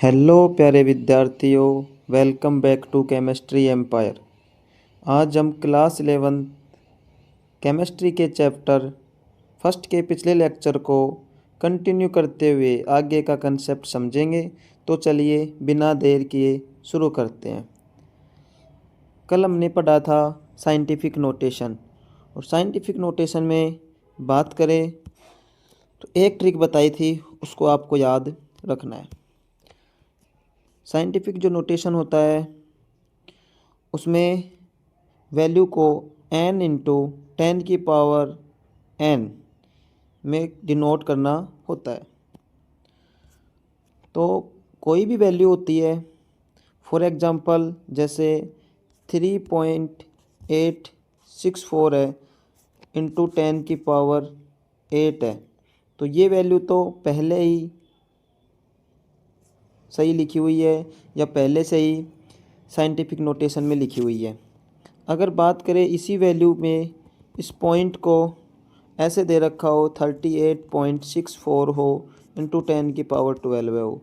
Hello प्यारे विद्यार्थियों, welcome back to chemistry empire. आज हम क्लास 11 केमिस्ट्री के चैप्टर फर्स्ट के पिछले लेक्चर को कंटिन्यू करते हुए आगे का कंसेप्ट समझेंगे। तो चलिए बिना देर किए शुरू करते हैं। कल हमने पढ़ा था साइंटिफिक नोटेशन, और साइंटिफिक नोटेशन में बात करें तो एक ट्रिक बताई थी, उसको आपको याद रखना है। साइंटिफिक जो नोटेशन होता है उसमें वैल्यू को n इंटू 10 की पावर n में डिनोट करना होता है। तो कोई भी वैल्यू होती है, फॉर एग्जांपल जैसे 3.864 है इंटू 10 की पावर 8 है, तो ये वैल्यू तो पहले ही सही लिखी हुई है या पहले से ही साइंटिफिक नोटेशन में लिखी हुई है। अगर बात करें इसी वैल्यू में इस पॉइंट को ऐसे दे रखा हो 38.64 हो इंटू 10 की पावर 12 हो,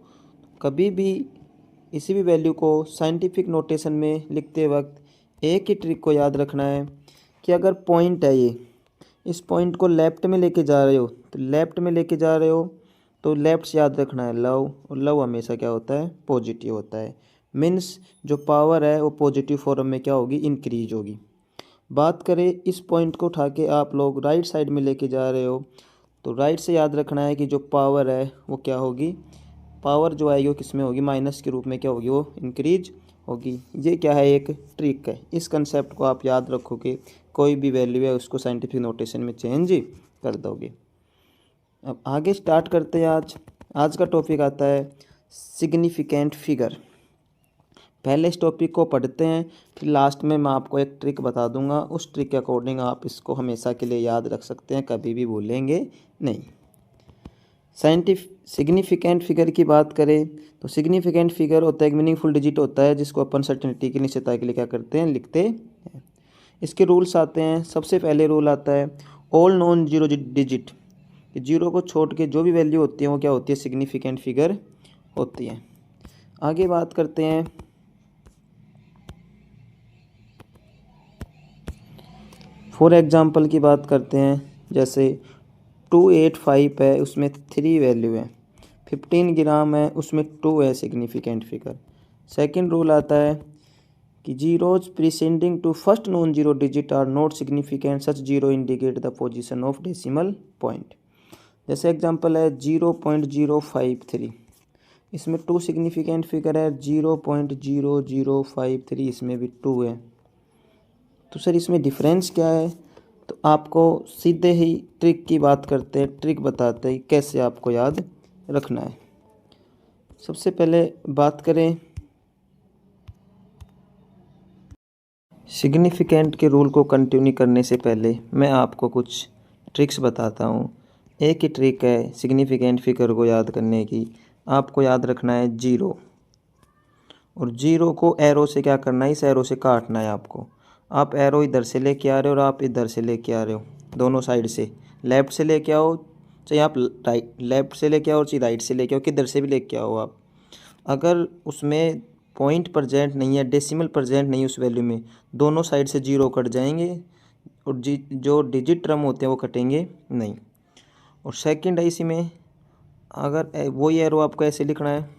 कभी भी इसी भी वैल्यू को साइंटिफिक नोटेशन में लिखते वक्त एक ही ट्रिक को याद रखना है कि अगर पॉइंट है ये, इस पॉइंट को लेफ़्ट में लेके जा रहे हो तो लेफ़्ट में लेके जा रहे हो तो लेफ़्ट से याद रखना है लव, और लव हमेशा क्या होता है, पॉजिटिव होता है। मीन्स जो पावर है वो पॉजिटिव फॉर्म में क्या होगी, इंक्रीज होगी। बात करें इस पॉइंट को उठा के आप लोग राइट साइड में लेके जा रहे हो तो राइट से याद रखना है कि जो पावर है वो क्या होगी, पावर जो आएगी वो किस में होगी, माइनस के रूप में क्या होगी, वो इंक्रीज होगी। ये क्या है, एक ट्रिक है। इस कंसेप्ट को आप याद रखोगे, कोई भी वैल्यू है उसको साइंटिफिक नोटेशन में चेंज कर दोगे। अब आगे स्टार्ट करते हैं। आज का टॉपिक आता है सिग्निफिकेंट फिगर। पहले इस टॉपिक को पढ़ते हैं, फिर लास्ट में मैं आपको एक ट्रिक बता दूंगा। उस ट्रिक के अकॉर्डिंग आप इसको हमेशा के लिए याद रख सकते हैं, कभी भी भूलेंगे नहीं। सिग्निफिकेंट फिगर की बात करें तो सिग्निफिकेंट फिगर होता है एक मीनिंगफुल डिजिट होता है जिसको अपन सर्टेनिटी की निश्चितता के लिए क्या करते हैं, लिखते हैं। इसके रूल्स आते हैं। सबसे पहले रूल आता है ऑल नॉन जीरो डिजिट, कि जीरो को छोड़ के जो भी वैल्यू होती है वो क्या होती है, सिग्निफिकेंट फिगर होती है। आगे बात करते हैं फॉर एग्जांपल की बात करते हैं। जैसे 285 है, उसमें 3 वैल्यू है। 15 ग्राम है, उसमें 2 है सिग्निफिकेंट फिगर। सेकंड रूल आता है कि zeros preceding to first non zero digit are not significant, such zero indicate the position of decimal point. जैसे एग्जांपल है 0.053, इसमें 2 सिग्निफिकेंट फिगर है, 0.0053 इसमें भी 2 है। तो सर इसमें डिफरेंस क्या है, तो आपको सीधे ही ट्रिक की बात करते हैं, ट्रिक बताते हैं कैसे आपको याद रखना है। सबसे पहले बात करें सिग्निफिकेंट के रूल को कंटिन्यू करने से पहले मैं आपको कुछ ट्रिक्स बताता हूँ। एक ही ट्रिक है सिग्निफिकेंट फिगर को याद करने की। आपको याद रखना है जीरो, और जीरो को एरो से क्या करना है, इस एरो से काटना है आपको। आप एरो इधर से लेके आ रहे हो और आप इधर से लेके आ रहे हो, दोनों साइड से। लेफ़्ट से लेके आओ चाहे आप राइट, लेफ़्ट से लेके आओ चाहे राइट से लेके आओ, किधर से भी लेके आओ आप। अगर उसमें पॉइंट प्रेजेंट नहीं है, डेसिमल प्रेजेंट नहीं है उस वैल्यू में, दोनों साइड से जीरो कट जाएंगे और जो डिजिट टर्म होते हैं वो कटेंगे नहीं। और सेकंड है इसी में, अगर वही एरो आपको ऐसे लिखना है,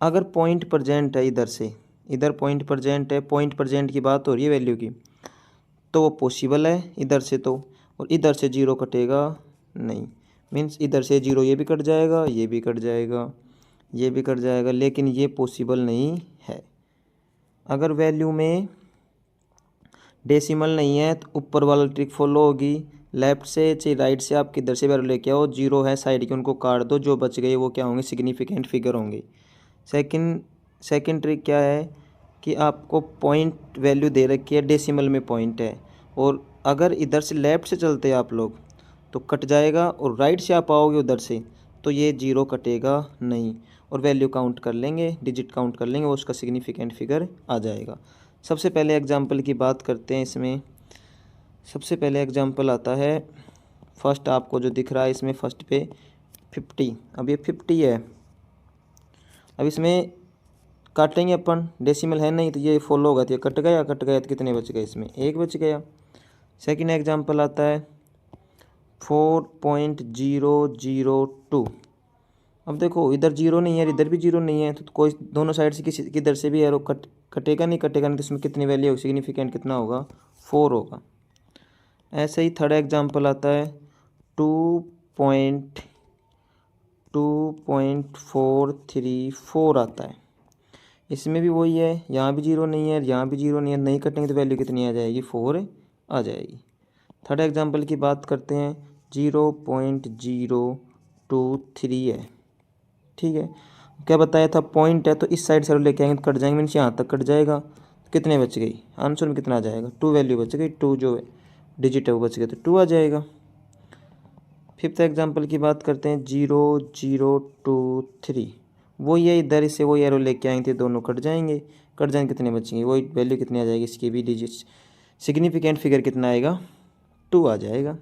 अगर पॉइंट प्रेजेंट है इधर से, इधर पॉइंट प्रेजेंट है, पॉइंट प्रेजेंट की बात हो रही है वैल्यू की, तो वो पॉसिबल है इधर से तो, और इधर से जीरो कटेगा नहीं। मीन्स इधर से जीरो ये भी कट जाएगा, ये भी कट जाएगा, ये भी कट जाएगा, लेकिन ये पॉसिबल नहीं है। अगर वैल्यू में डेसिमल नहीं है तो ऊपर वाला ट्रिक फॉलो होगी। लेफ़्ट से चाहे राइट से आप किधर से वैल्यू लेके आओ, जीरो है साइड के उनको काट दो, जो बच गए वो क्या होंगे, सिग्निफिकेंट फिगर होंगे। सेकंड ट्रिक क्या है कि आपको पॉइंट वैल्यू दे रखी है, डेसिमल में पॉइंट है, और अगर इधर से लेफ़्ट से चलते हैं आप लोग तो कट जाएगा, और राइट से आप आओगे उधर से तो ये जीरो कटेगा नहीं, और वैल्यू काउंट कर लेंगे, डिजिट काउंट कर लेंगे, वो उसका सिग्निफिकेंट फिगर आ जाएगा। सबसे पहले एग्जांपल की बात करते हैं। इसमें सबसे पहले एग्जांपल आता है, फर्स्ट आपको जो दिख रहा है इसमें फर्स्ट पे 50। अब ये 50 है अब इसमें काटेंगे अपन, डेसिमल है नहीं तो ये फॉलो होगा तो ये कट गया तो कितने बच गए, इसमें 1 बच गया। सेकंड एग्जांपल आता है 4.002। अब देखो इधर जीरो नहीं है, इधर भी जीरो नहीं है, तो कोई दोनों साइड से किसी किधर से भी एरो कटेगा नहीं तो इसमें कितनी वैल्यू होगी, सिग्निफिकेंट कितना होगा, 4 होगा। ऐसे ही थर्ड एग्जांपल आता है 2.434 आता है। इसमें भी वही है, यहाँ भी जीरो नहीं है, यहाँ भी जीरो नहीं है, नहीं कटेंगे तो वैल्यू कितनी आ जाएगी, 4 आ जाएगी। थर्ड एग्जांपल की बात करते हैं 0.023 है, ठीक है। क्या बताया था, पॉइंट है तो इस साइड से लेके आएंगे तो कट जाएंगे, मीन्स यहाँ तक कट जाएगा, कितने बच गई, आंसर में कितना आ जाएगा, 2 वैल्यू बच गई, 2 जो डिजिट है वो बच गया तो 2 आ जाएगा। फिफ्थ एग्जांपल की बात करते हैं 0.023, वही है, इधर से वही एरो लेके आएंगे दोनों कट जाएंगे, कितने बचेंगे, वही वैल्यू कितनी आ जाएगी, इसकी भी डिजिट सिग्निफिकेंट फिगर कितना आएगा, 2 आ जाएगा।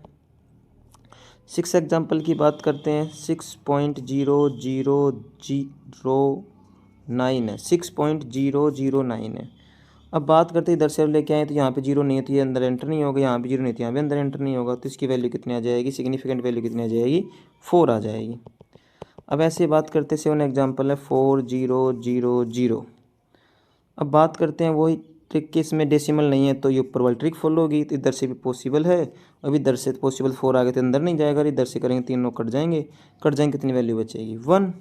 सिक्स एग्जांपल की बात करते हैं 6.0009 है, 6.009 है। अब बात करते हैं इधर से लेके आए तो यहाँ पे जीरो नहीं है तो ये अंदर एंटर नहीं होगा, यहाँ पे जीरो नहीं तो यहाँ पे अंदर एंटर नहीं होगा, तो इसकी वैल्यू कितनी आ जाएगी, सिग्निफिकेंट वैल्यू कितनी आ जाएगी, 4 आ जाएगी। अब ऐसे बात करते हैं 7 एग्जांपल है 4000। अब बात करते हैं वही ट्रिक के, इसमें डेसिमल नहीं है तो ये ऊपर वाली ट्रिक फॉलो होगी, तो इधर से भी पॉसिबल है, अब इधर से पॉसिबल 4 आगे तो अंदर नहीं जाएगा, इधर से करेंगे तीनों कट जाएंगे, कितनी वैल्यू बचेगी, 1।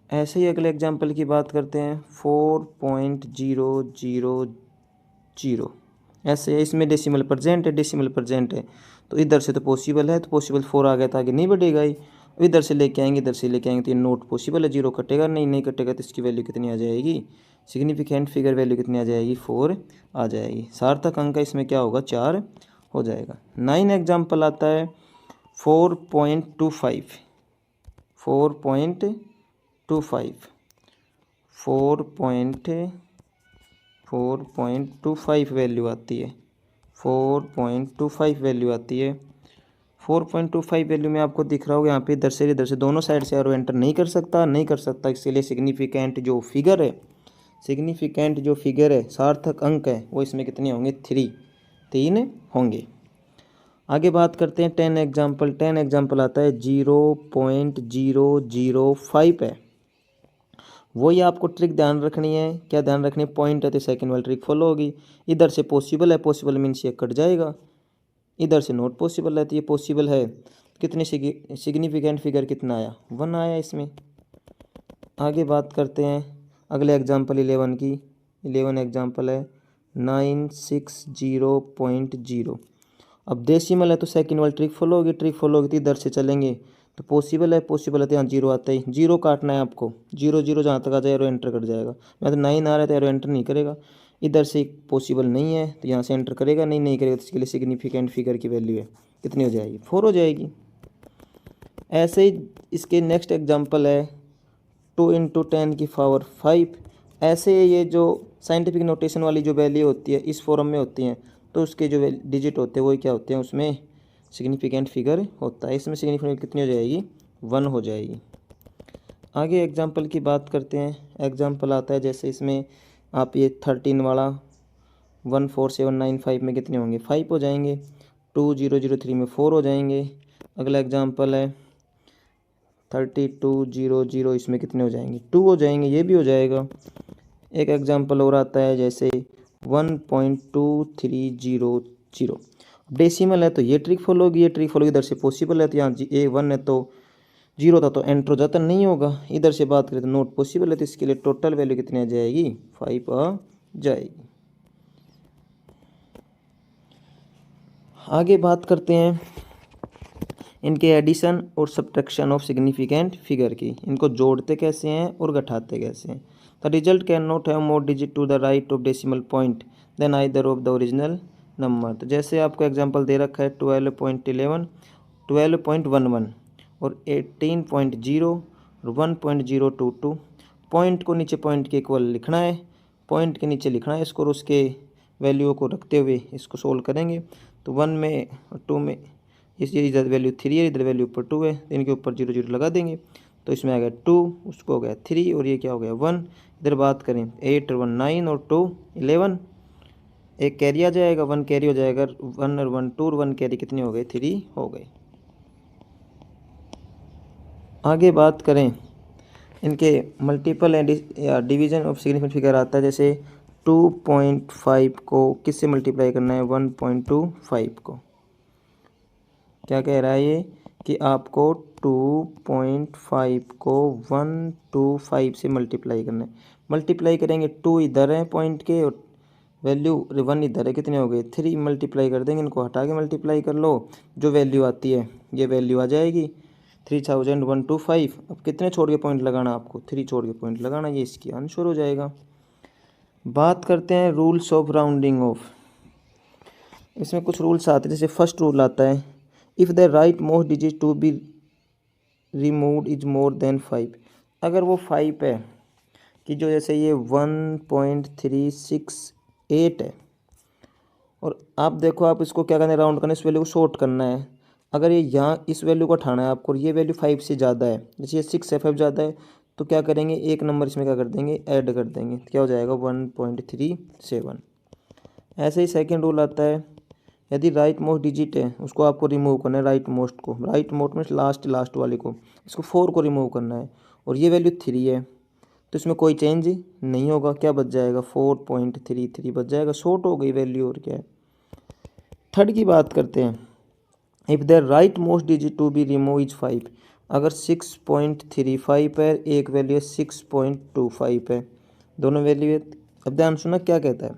ऐसे ही अगले एग्जांपल की बात करते हैं 4.000। ऐसे इसमें डेसिमल प्रेजेंट है तो इधर से तो पॉसिबल है, तो पॉसिबल 4 आ गया तो आगे नहीं बढ़ेगा ही, इधर से लेके आएंगे तो ये नोट पॉसिबल है, जीरो कटेगा नहीं कटेगा तो इसकी वैल्यू कितनी आ जाएगी, सिग्निफिकेंट फिगर वैल्यू कितनी आ जाएगी, 4 आ जाएगी। सार्थक अंक इसमें क्या होगा, 4 हो जाएगा। 9 एग्जाम्पल आता है 4.25 वैल्यू आती है, 4.25 वैल्यू आती है। 4.25 वैल्यू में आपको दिख रहा होगा यहाँ पे इधर से दोनों साइड से एरो एंटर नहीं कर सकता, इसलिए सिग्निफिकेंट जो फिगर है सार्थक अंक है वो इसमें कितने होंगे, 3 होंगे। आगे बात करते हैं 10 एग्जाम्पल आता है 0.005 है। वही आपको ट्रिक ध्यान रखनी है, क्या ध्यान रखनी है, पॉइंट है तो सेकंड वाली ट्रिक फॉलो होगी, इधर से पॉसिबल है, पॉसिबल मीन्स ये कट जाएगा, इधर से नॉट पॉसिबल है तो ये पॉसिबल है, कितने सिग्निफिकेंट फिगर कितना आया, 1 आया इसमें। आगे बात करते हैं अगले एग्जाम्पल 11 की, 11 एग्जाम्पल है 960.0। अब डेसिमल है तो सेकंड वाली ट्रिक फॉलो होगी, तो इधर से चलेंगे तो पॉसिबल है तो यहाँ जीरो आता ही, जीरो काटना है आपको, जीरो जहाँ तक आ जाए एरो एंटर कर जाएगा, मैं तो 9 आ रहा है तो एरो एंटर नहीं करेगा, इधर से पॉसिबल नहीं है तो यहाँ से एंटर करेगा नहीं करेगा, तो इसके लिए सिग्निफिकेंट फिगर की वैल्यू है कितनी हो जाएगी, 4 हो जाएगी। ऐसे ही इसके नेक्स्ट एग्जाम्पल है 2 × 10⁵। ऐसे ये जो साइंटिफिक नोटेशन वाली जो वैल्यू होती है इस फॉर्म में होती हैं, तो उसके जो डिजिट होते हैं वो क्या होते हैं, उसमें सिग्निफिकेंट फिगर होता है, इसमें सिग्निफिकेंट कितनी हो जाएगी, 1 हो जाएगी। आगे एग्जाम्पल की बात करते हैं, एग्जाम्पल आता है जैसे इसमें आप ये 13 वाला 14795 में कितने होंगे, 5 हो जाएंगे, 2003 में 4 हो जाएंगे। अगला एग्जाम्पल है 3200, इसमें कितने हो जाएंगे, 2 हो जाएंगे, ये भी हो जाएगा। एक एग्जाम्पल और आता है जैसे 1.2300। डेसिमल है तो ये ट्रिक फॉलो होगी, इधर से पॉसिबल है तो यहाँ A1 है तो 0 था तो एंटर जाता नहीं होगा, इधर से बात करें तो नोट पॉसिबल है तो इसके लिए टोटल वैल्यू कितनी आ जाएगी, 5 आ जाएगी। आगे बात करते हैं इनके एडिशन और सब्ट्रैक्शन ऑफ सिग्निफिकेंट फिगर की, इनको जोड़ते कैसे हैं और घटाते कैसे हैं। The result can not have more digit to the right of decimal point than either of the original number. तो जैसे आपको एग्जांपल दे रखा है 12.11, 12.11 और 18.0 और 1.022। पॉइंट को नीचे पॉइंट के इक्वल लिखना है, पॉइंट के नीचे लिखना है इसको, और उसके वैल्यू को रखते हुए इसको सोल्व करेंगे। तो 1 में और 2 में ये इधर वैल्यू 3 है, इधर वैल्यू ऊपर 2 है, इनके ऊपर 0 0 लगा देंगे तो इसमें आ गया 2, उसको हो गया 3 और ये क्या हो गया 1। इधर बात करें 8 और 1 9 और 2 11, एक कैरी आ जाएगा, 1 कैरी हो जाएगा, 1 और 1 2 और 1 कैरी कितनी हो गई 3 हो गई। आगे बात करें इनके मल्टीपल एंड या डिवीजन ऑफ सिग्निफिकेंट फिगर आता है, जैसे 2.5 को किससे मल्टीप्लाई करना है 1.25 को। क्या कह रहा है ये कि आपको 2.5 को 125 से मल्टीप्लाई करना है। मल्टीप्लाई करेंगे 2 इधर है पॉइंट के और वैल्यू 1 इधर है, कितने हो गए 3, मल्टीप्लाई कर देंगे, इनको हटा के मल्टीप्लाई कर लो, जो वैल्यू आती है ये वैल्यू आ जाएगी 3125। अब कितने छोड़ के पॉइंट लगाना आपको 3 छोड़ के पॉइंट लगाना, ये इसकी आंसर हो जाएगा। बात करते हैं रूल्स ऑफ राउंडिंग ऑफ। इसमें कुछ रूल्स आते हैं, जैसे फर्स्ट रूल आता है if the right most digit to be removed is more than 5। अगर वो 5 है कि जो जैसे ये 1.368 है और आप देखो आप इसको क्या करना है राउंड करना है, इस वैल्यू को शॉर्ट करना है। अगर ये यहाँ इस वैल्यू को उठाना है आपको और ये वैल्यू 5 से ज़्यादा है, जैसे ये 6 है 5 ज़्यादा है, तो क्या करेंगे एक नंबर इसमें क्या कर देंगे ऐड कर देंगे, क्या हो जाएगा 1.37। ऐसे ही सेकेंड रूल आता है यदि राइट मोस्ट डिजिट है उसको आपको रिमूव करना है, राइट मोस्ट को, राइट मोस्ट में लास्ट वाले को, इसको 4 को रिमूव करना है और ये वैल्यू 3 है तो इसमें कोई चेंज नहीं होगा, क्या बच जाएगा 4.33 बच जाएगा, शॉर्ट हो गई वैल्यू और क्या है। थर्ड की बात करते हैं if the right most digit to be remove is 5। अगर 6.35 है, एक वैल्यू 6.25 है, दोनों वैल्यू है। अब ध्यान सुना क्या कहता है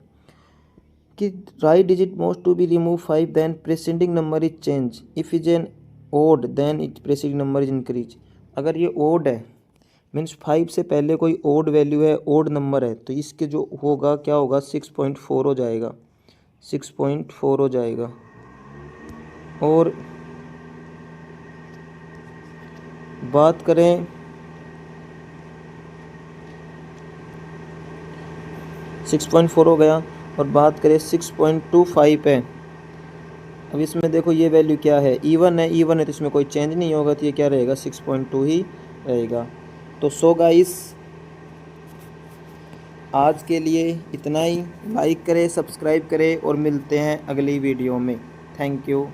कि right digit most to be remove 5 then preceding number is change, if is an odd then it preceding number is increase. अगर ये ओड है मीन्स 5 से पहले कोई ओड वैल्यू है, ओड नंबर है, तो इसके जो होगा क्या होगा 6.4 हो जाएगा, 6.4 हो जाएगा। और बात करें सिक्स पॉइंट 4 हो गया और बात करें 6.25 है। अब इसमें देखो ये वैल्यू क्या है इवन है, इवन है तो इसमें कोई चेंज नहीं होगा, तो ये क्या रहेगा 6.2 ही रहेगा। तो सो गाइस आज के लिए इतना ही, लाइक करें सब्सक्राइब करें और मिलते हैं अगली वीडियो में। Thank you.